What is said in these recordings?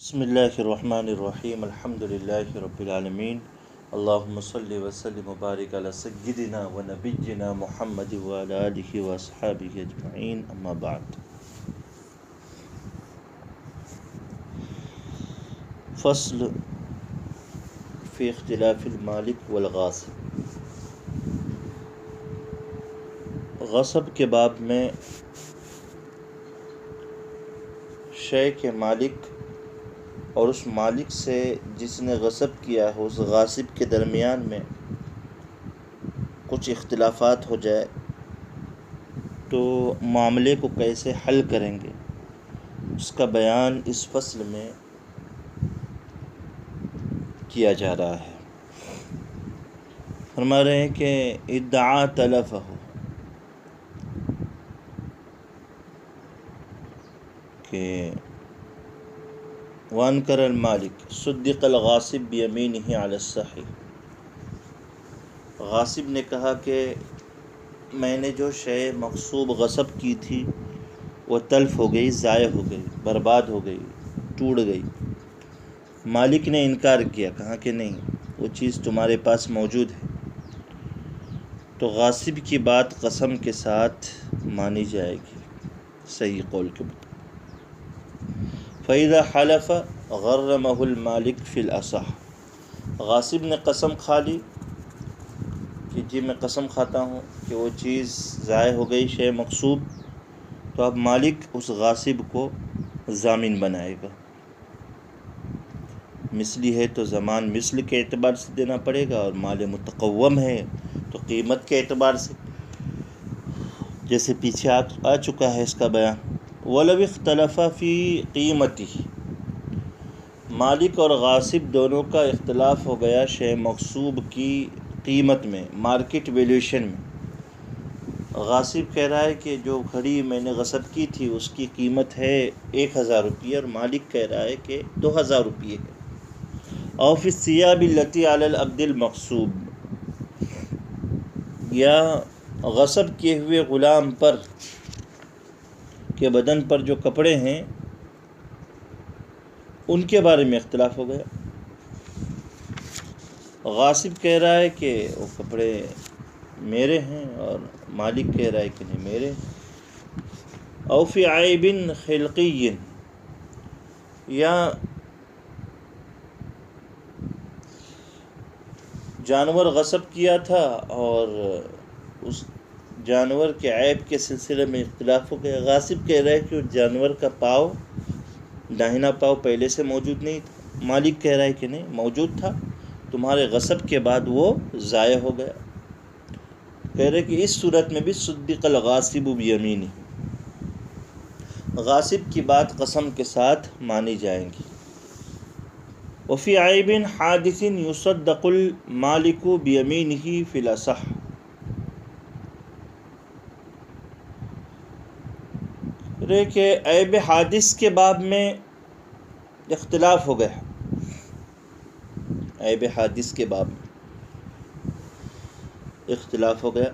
بسم اللہ الرحمن الرحیم الحمد للہ رب العالمین اللہم صلی وسلم وبارک علی سیدنا و نبینا محمد وعلی آلہ واصحابہ اجمعین اما بعد۔ فصل فی اختلاف المالک والغاصب۔ غصب کے باب میں شے کے مالک اور اس مالک سے جس نے غصب کیا ہو اس غاصب کے درمیان میں کچھ اختلافات ہو جائے تو معاملے کو کیسے حل کریں گے، اس کا بیان اس فصل میں کیا جا رہا ہے۔ فرما رہے ہیں کہ ادعا تلف ہو کہ وانکر المالک صدق الغاصب بیمینہ علی الصحیح۔ غاصب نے کہا کہ میں نے جو شے مغصوب غصب کی تھی وہ تلف ہو گئی، ضائع ہو گئی، برباد ہو گئی، ٹوٹ گئی۔ مالک نے انکار کیا، کہا کہ نہیں، وہ چیز تمہارے پاس موجود ہے۔ تو غاصب کی بات قسم کے ساتھ مانی جائے گی صحیح قول کے مطابق۔ فَإِذَا حَلَفَ غَرَّمَهُ الْمَالِكُ فِي الْأَصَحِّ۔ غاصب نے قسم کھا لی کہ جی میں قسم کھاتا ہوں کہ وہ چیز ضائع ہو گئی، شے مغصوب، تو اب مالک اس غاصب کو ضامن بنائے گا۔ مثلی ہے تو زمان مثل کے اعتبار سے دینا پڑے گا، اور مال متقوم ہے تو قیمت کے اعتبار سے، جیسے پیچھے آ چکا ہے اس کا بیان۔ وَلَوِ اخْتَلَفَ فِي قِیمَتِهِ۔ مالک اور غاصب دونوں کا اختلاف ہو گیا شے مغصوب کی قیمت میں، مارکیٹ ویلیوشن میں۔ غاصب کہہ رہا ہے کہ جو گھڑی میں نے غصب کی تھی اس کی قیمت ہے 1000 روپیہ، اور مالک کہہ رہا ہے کہ 2000 روپیے ہے۔ او فی الثیاب التی علی العبد المغصوب، یا غصب کیے ہوئے غلام پر کے بدن پر جو کپڑے ہیں ان کے بارے میں اختلاف ہو گیا۔ غاصب کہہ رہا ہے کہ وہ کپڑے میرے ہیں، اور مالک کہہ رہا ہے کہ نہیں میرے ہیں۔ او فی عیب خلقی، یا جانور غصب کیا تھا اور اس جانور کے عیب کے سلسلے میں اختلاف ہو گیا۔ غاصب کہہ رہا ہے کہ اس جانور کا پاؤ، داہنا پاؤ پہلے سے موجود نہیں تھا، مالک کہہ رہا ہے کہ نہیں موجود تھا، تمہارے غصب کے بعد وہ ضائع ہو گیا۔ کہہ رہے کہ اس صورت میں بھی صدق الغاصب بیمینہ، غاصب کی بات قسم کے ساتھ مانی جائیں گی۔ وفی عیب حادث یصدق المالک بیمینہ فی الاصح۔ کہ عیب حادث کے باب میں اختلاف ہو گیا، عیب حادث کے باب میں اختلاف ہو گیا،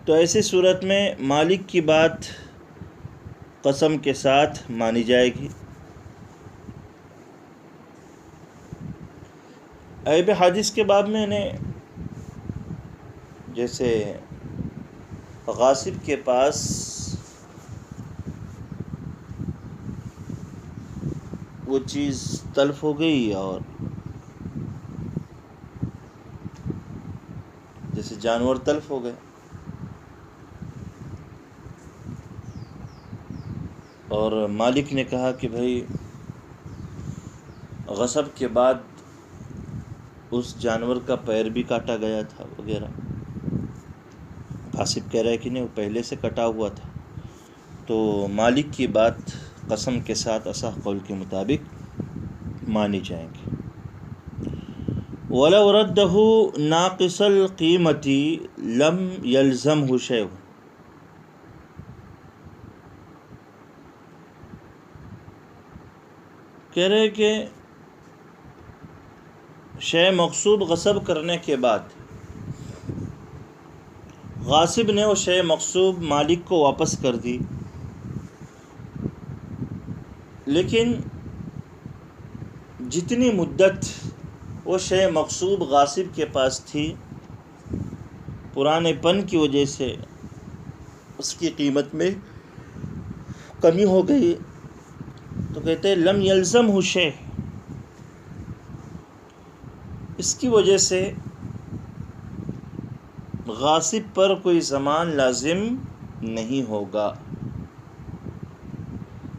تو ایسی صورت میں مالک کی بات قسم کے ساتھ مانی جائے گی۔ عیب حادث کے باب میں نے جیسے غاصب کے پاس وہ چیز تلف ہو گئی، اور جیسے جانور تلف ہو گئے، اور مالک نے کہا کہ بھائی غصب کے بعد اس جانور کا پیر بھی کاٹا گیا تھا وغیرہ۔ غاصب کہہ رہا ہے کہ نہیں وہ پہلے سے کٹا ہوا تھا، تو مالک کی بات قسم کے ساتھ اصح قول کے مطابق مانی جائیں گی۔ وَلَوْ رَدَّهُ نَاقِصَ الْقِیمَةِ لَمْ يَلْزَمْهُ شَیْءٌ۔ کہہ رہے کہ شے مغصوب غصب کرنے کے بعد غاصب نے وہ شے مغصوب مالک کو واپس کر دی، لیکن جتنی مدت وہ شے مغصوب غاصب کے پاس تھی، پرانے پن کی وجہ سے اس کی قیمت میں کمی ہو گئی، تو کہتے ہیں لم یلزم شے، اس کی وجہ سے غاصب پر کوئی ضمان لازم نہیں ہوگا۔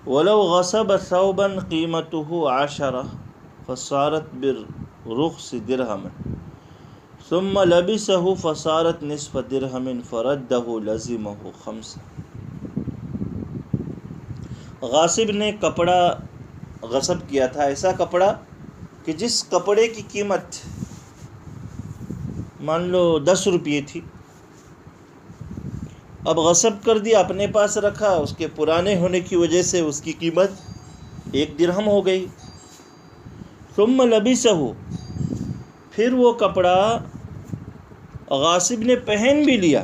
وَلَوْ غَصَبَ ثَوْبًا قِيمَتُهُ 10 فَصَارَتْ بِالرُّخْصِ دِرْهَمًا ثُمَّ لَبِسَهُ فَصَارَتْ نِصْفَ دِرْهَمٍ فَرَدَّهُ لَزِمَهُ 5۔ غاصب نے کپڑا غصب کیا تھا، ایسا کپڑا کہ جس کپڑے کی قیمت مان لو 10 روپے تھی، اب غصب کر دیا، اپنے پاس رکھا، اس کے پرانے ہونے کی وجہ سے اس کی قیمت 1 درہم ہو گئی۔ ثم لبسہ، پھر وہ کپڑا غاصب نے پہن بھی لیا،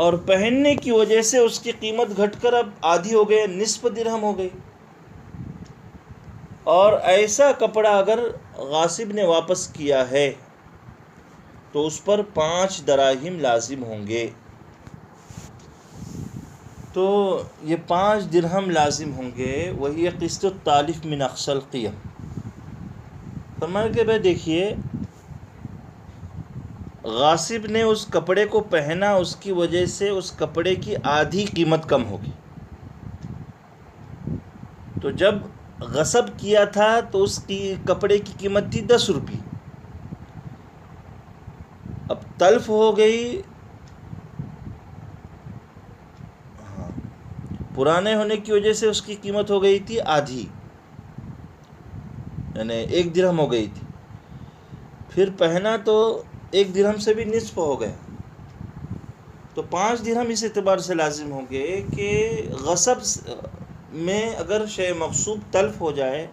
اور پہننے کی وجہ سے اس کی قیمت گھٹ کر اب آدھی ہو گئی، نصف درہم ہو گئی۔ اور ایسا کپڑا اگر غاصب نے واپس کیا ہے تو اس پر 5 دراہم لازم ہوں گے۔ تو یہ 5 درہم لازم ہوں گے، وہی قسط التالف من اقصى القیم۔ فرمایا کہ بھائی دیکھیے، غاصب نے اس کپڑے کو پہنا، اس کی وجہ سے اس کپڑے کی آدھی قیمت کم ہوگی۔ تو جب غصب کیا تھا تو اس کی کپڑے کی قیمت تھی 10 روپے، اب تلف ہو گئی، پرانے ہونے کی وجہ سے اس کی قیمت ہو گئی تھی آدھی، یعنی 1 درہم ہو گئی تھی، پھر پہنا تو 1 درہم سے بھی نصف ہو گیا، تو 5 درہم اس اعتبار سے لازم ہوں گے کہ غصب میں اگر شے مغصوب تلف ہو جائے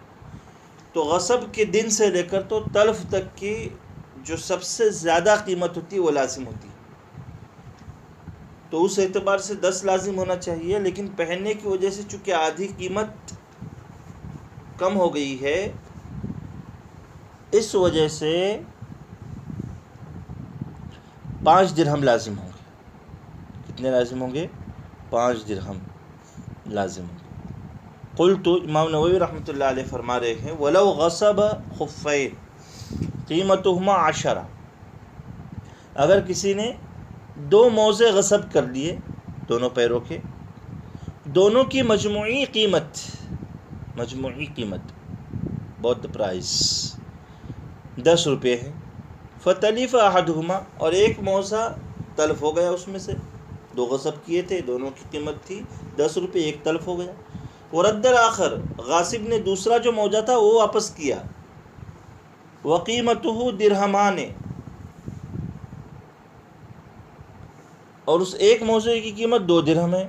تو غصب کے دن سے لے کر تو تلف تک کی جو سب سے زیادہ قیمت ہوتی ہے وہ لازم ہوتی ہے، تو اس اعتبار سے 10 لازم ہونا چاہیے، لیکن پہننے کی وجہ سے چونکہ آدھی قیمت کم ہو گئی ہے، اس وجہ سے 5 درہم لازم ہوں گے۔ کتنے لازم ہوں گے؟ 5 درہم لازم ہوں گے۔ قلت، امام نووی رحمۃ اللہ علیہ فرما رہے ہیں، وَلَوْ غَصَبَ خُفَّيْنِ قِيمَتُهُمَا 10، اگر کسی نے 2 موزے غصب کر لیے، دونوں پیروں کے، دونوں کی مجموعی قیمت بہت پرائس 10 روپے ہے، فَتَلِفَ أَحَدُهُمَا، اور ایک موزہ تلف ہو گیا، اس میں سے 2 غصب کیے تھے، دونوں کی قیمت تھی 10 روپے، ایک تلف ہو گیا، وَرَدَّ الْآخَرُ، غاصب نے دوسرا جو موزہ تھا وہ واپس کیا، وَقِيمَتُهُ دِرْهَمَانِ، اور اس ایک موزے کی قیمت 2 درہم ہے،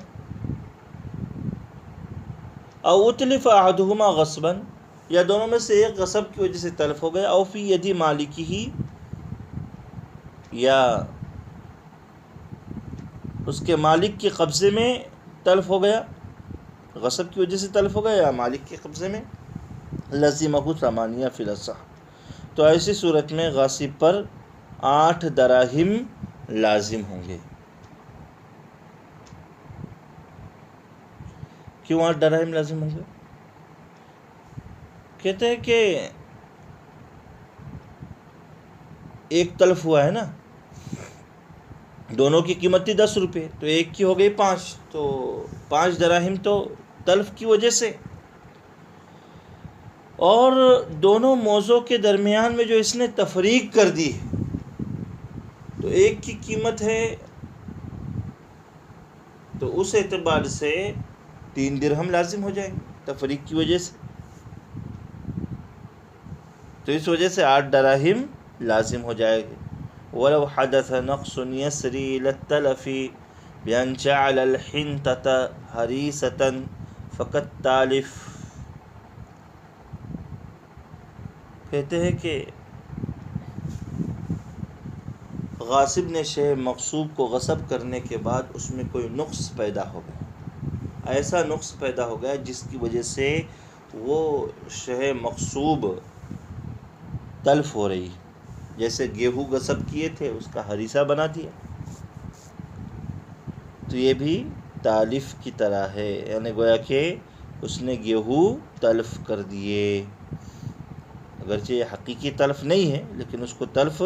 او اتلف احدهما غصبا، یا دونوں میں سے ایک غصب کی وجہ سے تلف ہو گیا، او فی یدی مالکہ، یا اس کے مالک کے قبضے میں تلف ہو گیا، غصب کی وجہ سے تلف ہو گیا یا مالک کے قبضے میں، لزمہ 8 فی الاصح، تو ایسی صورت میں غاصب پر 8 دراہم لازم ہوں گے۔ کیوں 8 دراہم لازم ہوں گے؟ کہتے ہیں کہ ایک تلف ہوا ہے نا، دونوں کی قیمت تھی 10 روپے، تو ایک کی ہو گئی 5، تو 5 دراہم تو تلف کی وجہ سے، اور دونوں موزوں کے درمیان میں جو اس نے تفریق کر دی ہے، تو ایک کی قیمت ہے، تو اس اعتبار سے 3 درہم لازم ہو جائیں گے تفریق کی وجہ سے، تو اس وجہ سے 8 دراہم لازم ہو جائے گے۔ وَلَوْ حَدَثَ نَقْصٌ يَسْرِي إِلَى التَّلَفِ بِأَنْ جَعَلَ الْحِنْطَةَ هَرِيسَةً فَكَالتَّالِفِ، کہتے ہیں کہ غاصب نے شے مغصوب کو غصب کرنے کے بعد اس میں کوئی نقص پیدا ہو گیا، ایسا نقص پیدا ہو گیا جس کی وجہ سے وہ شے مغصوب تلف ہو رہی ہے. جیسے گیہوں غصب کیے تھے، اس کا ہریسہ بنا دیا، تو یہ بھی تالف کی طرح ہے. یعنی گویا کہ اس نے گیہوں تلف کر دیے، اگرچہ یہ حقیقی تلف نہیں ہے لیکن اس کو تلف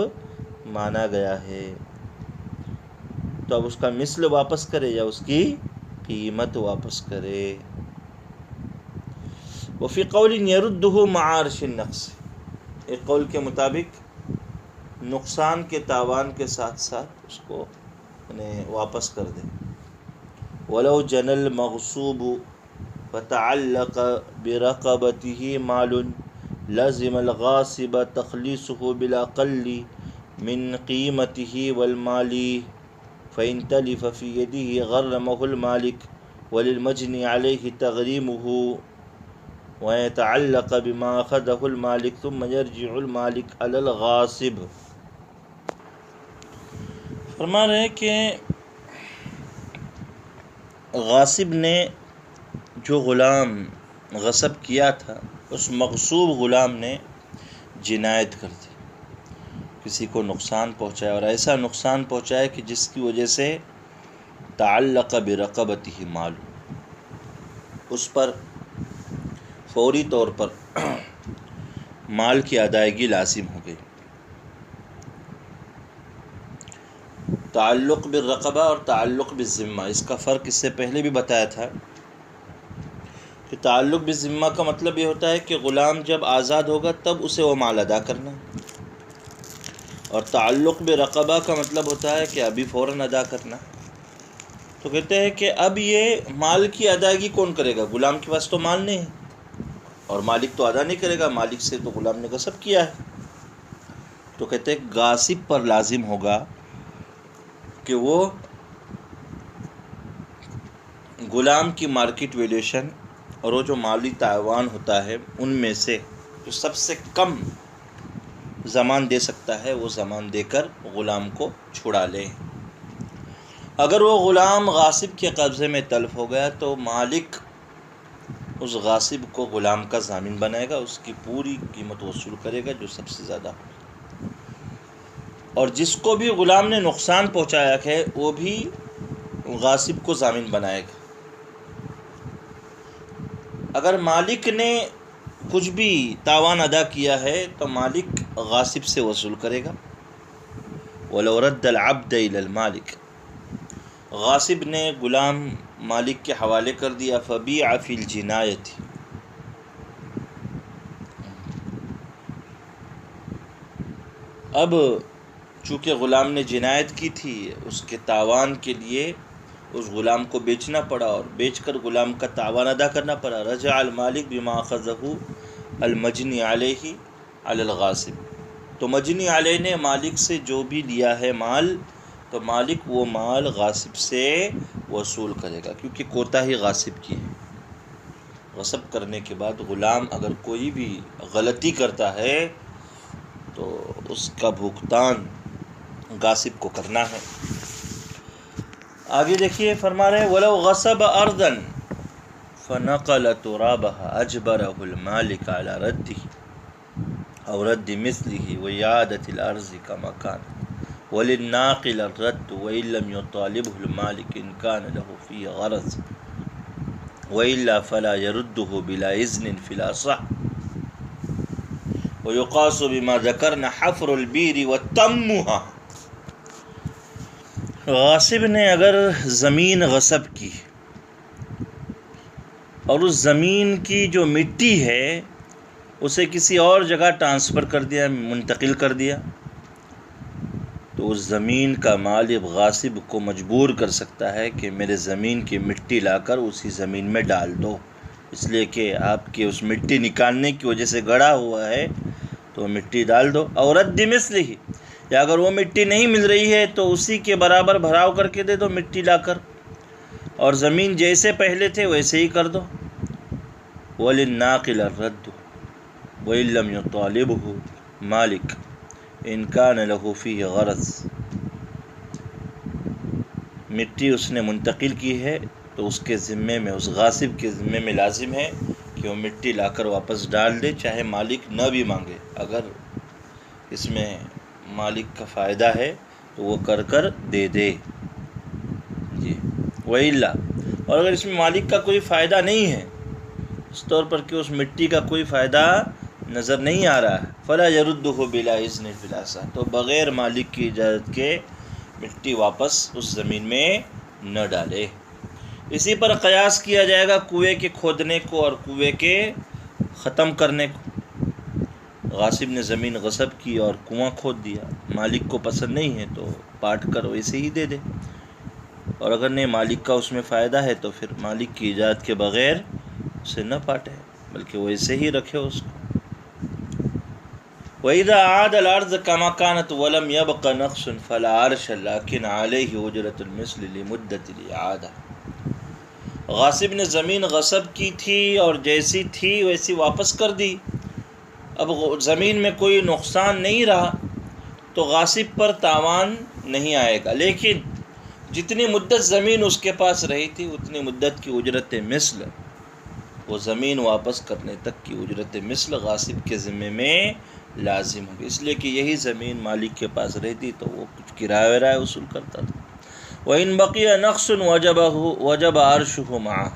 مانا گیا ہے. تو اب اس کا مثل واپس کرے یا اس کی قیمت واپس کرے. وفی قول یردہ مع عرش النقص، ایک قول کے مطابق نقصان کے تاوان کے ساتھ ساتھ اس کو واپس کر دے. ولو جنى المغصوب فتعلق برقبته مال لزم الغاصب تخليصه بالأقل من قيمته والمال، فإن تلف في يده غرمه المالك وللمجني عليه تغريمه ويتعلق بما أخذه المالك ثم يرجع المالك على الغاصب. فرما رہے کہ غاصب نے جو غلام غصب کیا تھا، اس مغصوب غلام نے جنایت کر دی، کسی کو نقصان پہنچایا، اور ایسا نقصان پہنچایا کہ جس کی وجہ سے تعلق برقبتہ مال، اس پر فوری طور پر مال کی ادائیگی لازم ہو گئی. تعلق بالرقبہ اور تعلق بالذمہ، اس کا فرق اس سے پہلے بھی بتایا تھا کہ تعلق بالذمہ کا مطلب یہ ہوتا ہے کہ غلام جب آزاد ہوگا تب اسے وہ مال ادا کرنا، اور تعلق برقبہ کا مطلب ہوتا ہے کہ ابھی فوراً ادا کرنا. تو کہتے ہیں کہ اب یہ مال کی ادائیگی کون کرے گا؟ غلام کے پاس تو مال نہیں ہے اور مالک تو ادا نہیں کرے گا، مالک سے تو غلام نے غصب کیا ہے. تو کہتے ہیں غاصب پر لازم ہوگا کہ وہ غلام کی مارکیٹ ویلیوشن اور وہ جو مالی تاوان ہوتا ہے ان میں سے جو سب سے کم زمان دے سکتا ہے وہ زمان دے کر غلام کو چھڑا لے. اگر وہ غلام غاصب کے قبضے میں تلف ہو گیا تو مالک اس غاصب کو غلام کا ضامن بنائے گا، اس کی پوری قیمت وصول کرے گا جو سب سے زیادہ ہو، اور جس کو بھی غلام نے نقصان پہنچایا ہے وہ بھی غاصب کو ضامن بنائے گا. اگر مالک نے کچھ بھی تاوان ادا کیا ہے تو مالک غاصب سے وصول کرے گا. وَلَوْ رَدَّ الْعَبْدَ إِلَى الْمَالِكِ، غاصب نے غلام مالک کے حوالے کر دیا، فَبِيعَ فِي الْجِنَایَةِ، اب چونکہ غلام نے جنایت کی تھی، اس کے تاوان کے لیے اس غلام کو بیچنا پڑا اور بیچ کر غلام کا تاوان ادا کرنا پڑا. رجع المالک بما اخذہ المجنی علیہ علی الغاصب، تو مجنی علیہ نے مالک سے جو بھی لیا ہے مال، تو مالک وہ مال غاصب سے وصول کرے گا، کیونکہ کوتاہی غاصب کی ہے. غصب کرنے کے بعد غلام اگر کوئی بھی غلطی کرتا ہے تو اس کا بھگتان غاصب کو کرنا ہے. آگے دیکھیے فرما رہے وَلَوْ غَصَبَ أَرْضًا فَنَقَلَ تُرَابَهَا أَجْبَرَهُ الْمَالِكَ عَلَى رَدِّهِ أَوْ رَدِّ مِثْلِهِ وَإِعَادَةِ الْأَرْضِ كَمَا كَانَ وَلِلنَّاقِلِ الرَّدُّ وَإِن لَّمْ يُطَالِبْهُ الْمَالِكُ إِن كَانَ لَهُ فِيهِ غَرَضٌ وَإِلَّا فَلَا يَرُدُّهُ بِلَا إِذْنٍ فِي الْأَصَحِّ وَيُقَاسُ بِمَا ذَكَرْنَا حَفْرُ الْبِئْرِ وَتَمُّهَا. غاصب نے اگر زمین غصب کی اور اس زمین کی جو مٹی ہے اسے کسی اور جگہ ٹرانسفر کر دیا، منتقل کر دیا، تو اس زمین کا مالک غاصب کو مجبور کر سکتا ہے کہ میرے زمین کی مٹی لا کر اسی زمین میں ڈال دو، اس لیے کہ آپ کے اس مٹی نکالنے کی وجہ سے گڑھا ہوا ہے تو مٹی ڈال دو. اور رد مثلہ، یا اگر وہ مٹی نہیں مل رہی ہے تو اسی کے برابر بھراؤ کر کے دے دو مٹی لا کر، اور زمین جیسے پہلے تھے ویسے ہی کر دو. وَلِلنَّاقِلِ الرَّدُّ وَإِن لَّمْ يُطَالِبْهُ مَالِكٌ إِن كَانَ لَهُ فِيهِ غَرَضٌ، مٹی اس نے منتقل کی ہے تو اس کے ذمے میں، اس غاصب کے ذمے میں لازم ہے کہ وہ مٹی لا کر واپس ڈال دے، چاہے مالک نہ بھی مانگے۔ اگر اس میں مالک کا فائدہ ہے تو وہ کر دے دے جی، وَإِلَّا، اور اگر اس میں مالک کا کوئی فائدہ نہیں ہے، اس طور پر کہ اس مٹی کا کوئی فائدہ نظر نہیں آ رہا ہے، فَلَا يَرُدُّهُ بِلَا إِذْنٍ فِي الْأَصَحِّ، تو بغیر مالک کی اجازت کے مٹی واپس اس زمین میں نہ ڈالے۔ اسی پر قیاس کیا جائے گا کنویں کے کھودنے کو اور کنویں کے ختم کرنے کو۔ غاصب نے زمین غصب کی اور کنواں کھود دیا، مالک کو پسند نہیں ہے تو پاٹ کر ویسے ہی دے دے، اور اگر نہیں مالک کا اس میں فائدہ ہے تو پھر مالک کی اجازت کے بغیر اسے نہ پاٹے بلکہ ویسے ہی رکھے اس کو۔ وَإِذَا عَادَ الْأَرْضُ كَمَا كَانَتْ وَلَمْ يَبْقَ نَقْصٌ فَلَا عَرْشَ لَكِنْ عَلَيْهِ أُجْرَةُ الْمِثْلِ لِمُدَّةِ الْإِعَادَةِ، غاصب نے زمین غصب کی تھی اور جیسی تھی ویسی واپس کر دی، اب زمین میں کوئی نقصان نہیں رہا تو غاصب پر تاوان نہیں آئے گا، لیکن جتنی مدت زمین اس کے پاس رہی تھی اتنی مدت کی اجرت مثل، وہ زمین واپس کرنے تک کی اجرت مثل غاصب کے ذمے میں لازم ہوگی، اس لیے کہ یہی زمین مالک کے پاس رہتی تو وہ کچھ کرایہ ورایہ وصول کرتا تھا۔ وَإِن بَقِيَ نَقْصٌ وَجَبَ عَرْشُهُ مَعَهُ،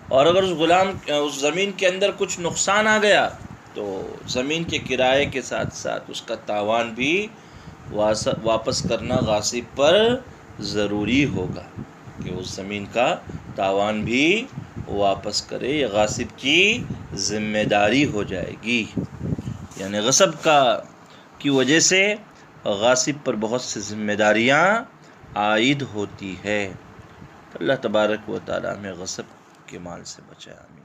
اور اگر اس زمین کے اندر کچھ نقصان آ گیا تو زمین کے کرائے کے ساتھ ساتھ اس کا تاوان بھی واپس کرنا غاصب پر ضروری ہوگا، کہ اس زمین کا تاوان بھی واپس کرے، یہ غاصب کی ذمہ داری ہو جائے گی۔ یعنی غصب کی وجہ سے غاصب پر بہت سی ذمہ داریاں عائد ہوتی ہے۔ اللہ تبارک و تعالی ہمیں غصب کے مال سے بچائے، آمین۔